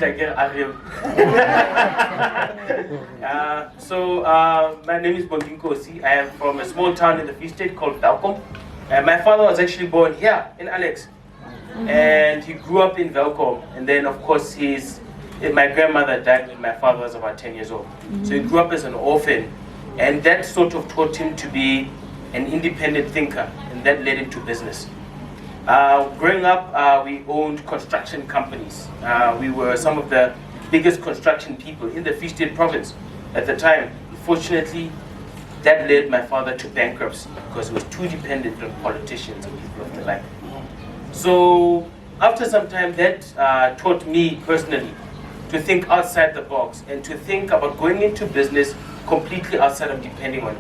like Ariel. My name is Bonginkosi. I am from a small town in the Free State called Velkom. My father was actually born here in Alex. And he grew up in Velkom. And then, of course, my grandmother died when my father was about 10 years old. So he grew up as an orphan. And that sort of taught him to be an independent thinker. And that led him to business. Growing up, we owned construction companies. We were some of the biggest construction people in the Free State province at the time. Fortunately, that led my father to bankruptcy because he was too dependent on politicians and people of the like. So after some time, that taught me personally to think outside the box and to think about going into business completely outside of depending on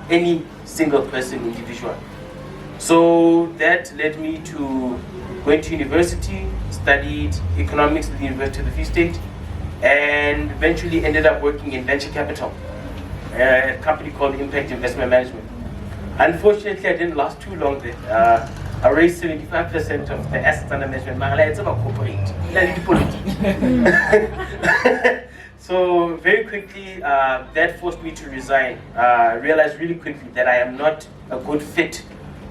any single person, individual. So that led me to going to university, studied economics at the University of the Free State, and eventually ended up working in venture capital, a company called Impact Investment Management. Unfortunately, I didn't last too long there. I raised 75% of the assets under management. It's about corporate. So very quickly, that forced me to resign. I realized really quickly that I am not a good fit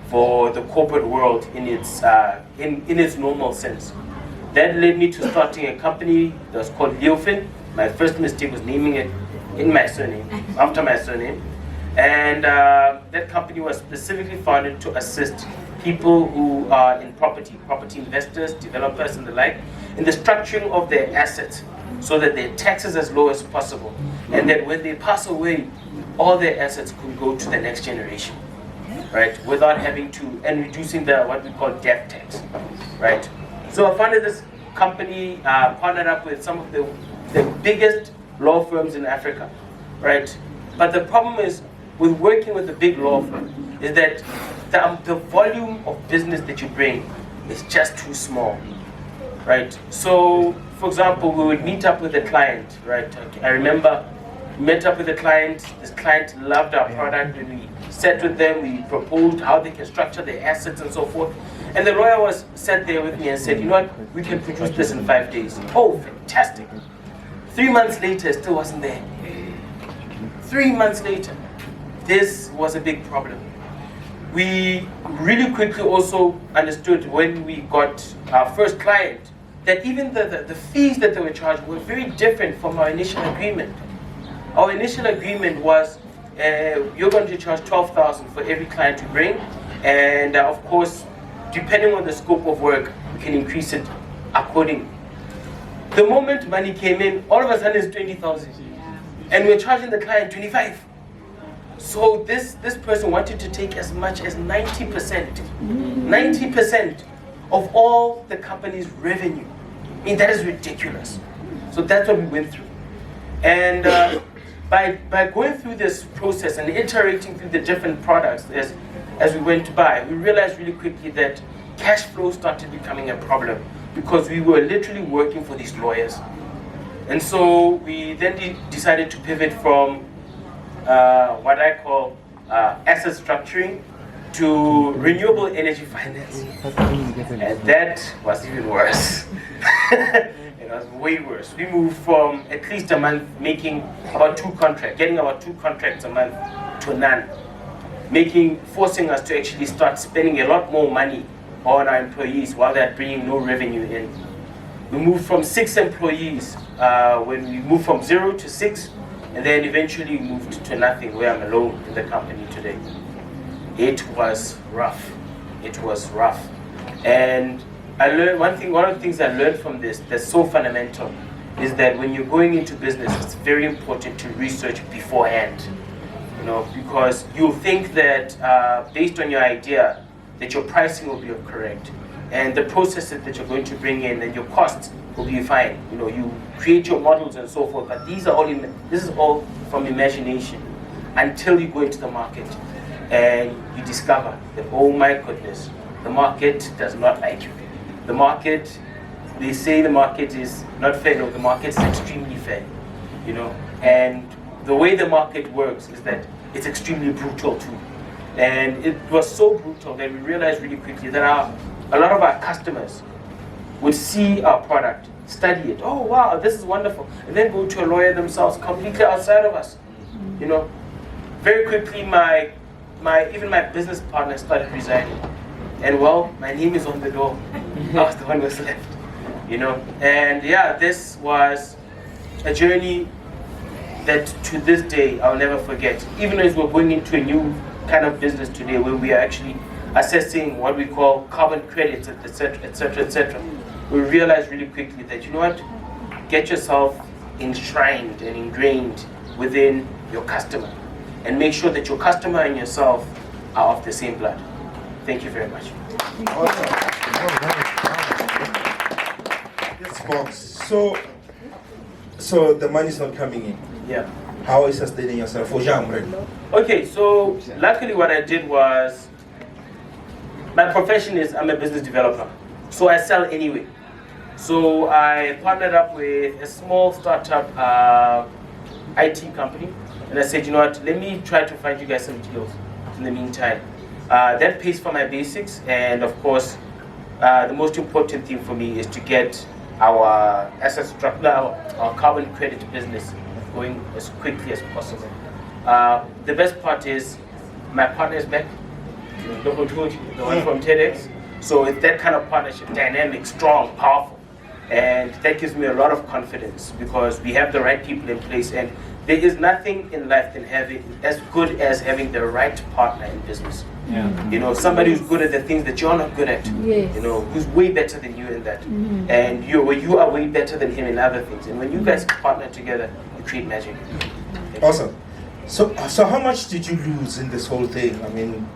for the corporate world in its normal sense. That led me to starting a company that was called Leeuw. My first mistake was naming it in my surname, after my surname. And that company was specifically founded to assist people who are in property investors, developers and the like, in the structuring of their assets so that their tax is as low as possible. And that when they pass away, all their assets could go to the next generation. Right, without having to, and reducing what we call death tax, right? So I founded this company, partnered up with some of the biggest law firms in Africa, right? But the problem is, with working with the big law firm, is that the volume of business that you bring is just too small, right? So, for example, we would meet up with a client, right? I remember we met up with a client, this client loved our product, and we sat with them, we proposed how they can structure their assets and so forth. And the lawyer sat there with me and said, you know what, we can produce this in 5 days. Oh, fantastic. 3 months later, it still wasn't there. 3 months later, this was a big problem. We really quickly also understood when we got our first client that even the fees that they were charged were very different from our initial agreement. Our initial agreement was you're going to charge 12,000 for every client you bring, and of course, depending on the scope of work, we can increase it accordingly. The moment money came in, all of a sudden it's 20,000, and we're charging the client 25. So this person wanted to take as much as 90% of all the company's revenue. I mean, that is ridiculous. So that's what we went through, and. By going through this process and iterating through the different products as we went by, we realized really quickly that cash flow started becoming a problem because we were literally working for these lawyers. And so we then decided to pivot from what I call asset structuring to renewable energy finance. And that was even worse. It was way worse. We moved from at least a month making about 2 contracts, getting about 2 contracts a month to none, forcing us to actually start spending a lot more money on our employees while they're bringing no revenue in. We moved from 6 employees when we moved from 0 to 6, and then eventually moved to nothing, where I'm alone in the company today. It was rough. It was rough. And I learned one of the things I learned from this that's so fundamental is that when you're going into business, it's very important to research beforehand. Because you think that based on your idea, that your pricing will be correct, and the processes that you're going to bring in and your costs will be fine. You create your models and so forth, but this is all from imagination until you go into the market and you discover that, oh my goodness, the market does not like you. The market, they say the market is not fair. No, the market is extremely fair, and the way the market works is that it's extremely brutal too. And it was so brutal that we realized really quickly that a lot of our customers would see our product, study it. Oh wow, this is wonderful. And then go to a lawyer themselves, completely outside of us. You know, very quickly even my business partner started resigning. And well, my name is on the door. I was the one who was left. You know, and yeah, this was a journey that to this day I'll never forget. Even as we're going into a new kind of business today where we are actually assessing what we call carbon credits, etc., etc., etc., we realize really quickly that, you know what, get yourself enshrined and ingrained within your customer and make sure that your customer and yourself are of the same blood. Thank you very much. Awesome. Yes, folks. So the money's not coming in. Yeah. How are you sustaining yourself? Okay, so luckily what I did was, my profession is I'm a business developer. So I sell anyway. So I partnered up with a small startup IT company. And I said, you know what, let me try to find you guys some deals in the meantime. That pays for my basics. And of course, the most important thing for me is to get our asset structure, our carbon credit business going as quickly as possible. The best part is my partner is back, the one from TEDx. So it's that kind of partnership, dynamic, strong, powerful. And that gives me a lot of confidence because we have the right people in place. And there is nothing in life than having as good as having the right partner in business. Yeah. You know, somebody who's good at the things that you're not good at. Yes. You know, who's way better than you in that. And you are way better than him in other things. And when you guys partner together, you create magic. Awesome. So how much did you lose in this whole thing? I mean,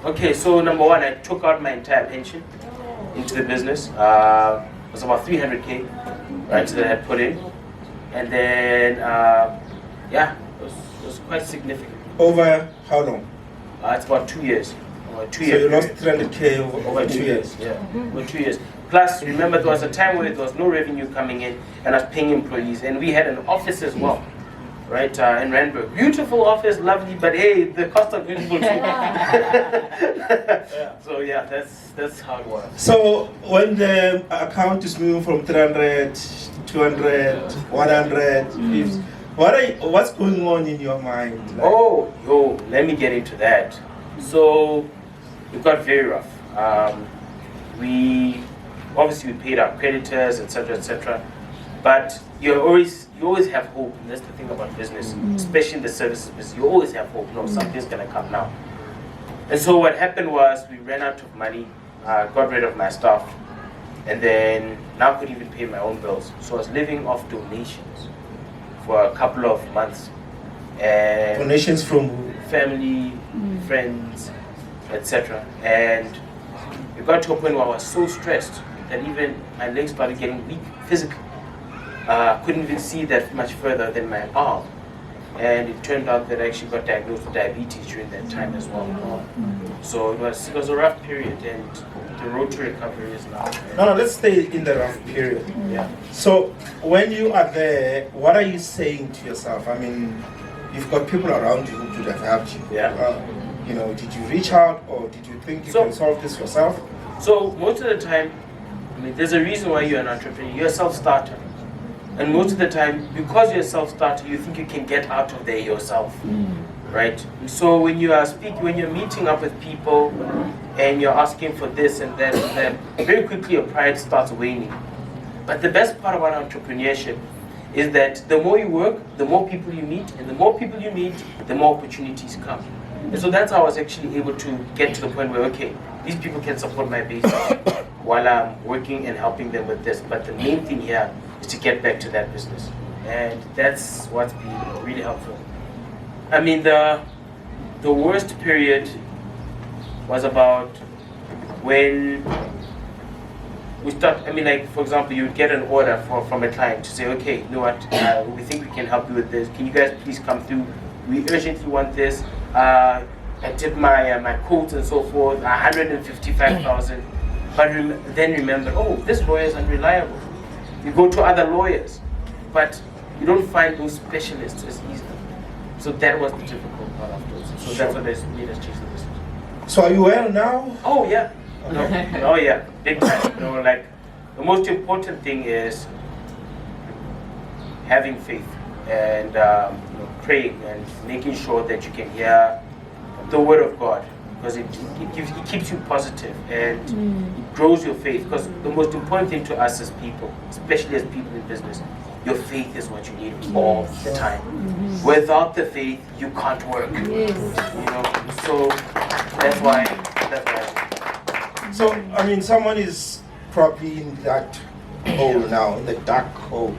okay, so number one, I took out my entire pension into the business. It was about 300K, right, that I had put in. And then, yeah, it was quite significant. Over how long? It's about 2 years. So you lost 300K over 2 years? Yeah, over 2 years. Plus, remember, there was a time where there was no revenue coming in and I was paying employees. And we had an office as well, right, in Randburg. Beautiful office, lovely, but hey, the cost of beautiful too. So yeah, that's how it was. So when the account is moving from 300, 200, 100, what's going on in your mind? Like, let me get into that. So it got very rough. We paid our creditors, etc., etc. But you always have hope, and that's the thing about business, especially in the services business. You always have hope. No, something's gonna come now. And so what happened was we ran out of money, got rid of my staff, and then now couldn't even pay my own bills. So I was living off donations for a couple of months. And donations from family, friends, etc. And it got to a point where I was so stressed that even my legs started getting weak physically. Couldn't even see that much further than my arm. And it turned out that I actually got diagnosed with diabetes during that time as well. So it was a rough period, and the road to recovery is now. No, let's stay in the rough period. Yeah. So when you are there, what are you saying to yourself? I mean, you've got people around you who could have helped you. Yeah. You know, did you reach out, or did you think you can solve this yourself? So most of the time, I mean, there's a reason why you're an entrepreneur. You're a self-starter. And most of the time, because you're a self-starter, you think you can get out of there yourself, right? So when you are when you're meeting up with people and you're asking for this and that and that, very quickly your pride starts waning. But the best part about entrepreneurship is that the more you work, the more people you meet, and the more people you meet, the more opportunities come. And so that's how I was actually able to get to the point where, okay, these people can support my basics while I'm working and helping them with this. But the main thing here is to get back to that business. And that's what's been really helpful. I mean, the worst period was about when we start, I mean, like, for example, you would get an order from a client to say, okay, you know what, we think we can help you with this. Can you guys please come through? We urgently want this. I did my quotes and so forth, 155,000. But then remember, oh, this lawyer is unreliable. You go to other lawyers, but you don't find those specialists as easily. So that was the difficult part afterwards. So that's what made us change the business. So are you well now? Oh yeah. No, oh yeah, big time. You know, like the most important thing is having faith and praying and making sure that you can hear the word of God, because it keeps you positive and it grows your faith. Because the most important thing to us as people, especially as people in business, your faith is what you need all the time. Without the faith, you can't work. So that's why. So I mean, someone is probably in that hole now, in the dark hole.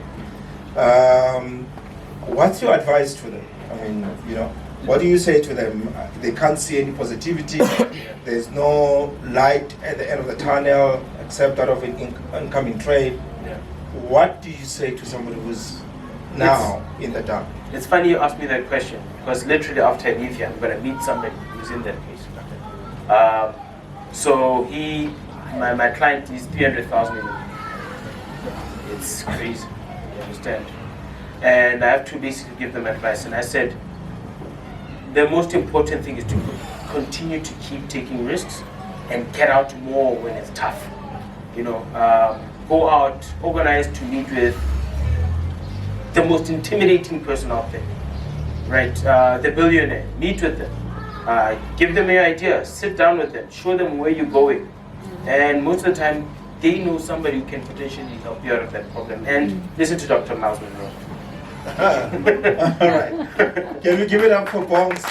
What's your advice to them? I mean, what do you say to them? They can't see any positivity. There's no light at the end of the tunnel except out of an incoming trade. What do you say to somebody who's now in the dark? It's funny you asked me that question, because literally after I leave here, I'm going to meet somebody who's in that place. So my client is 300,000 in a week. It's crazy, you understand? And I have to basically give them advice. And I said, the most important thing is to continue to keep taking risks and get out more when it's tough. Go out, organize to meet with the most intimidating person out there, right? The billionaire, meet with them, give them your ideas, sit down with them, show them where you're going. And most of the time, they know somebody who can potentially help you out of that problem. And listen to Dr. Miles Monroe. All right. Can we give it up for Bongs?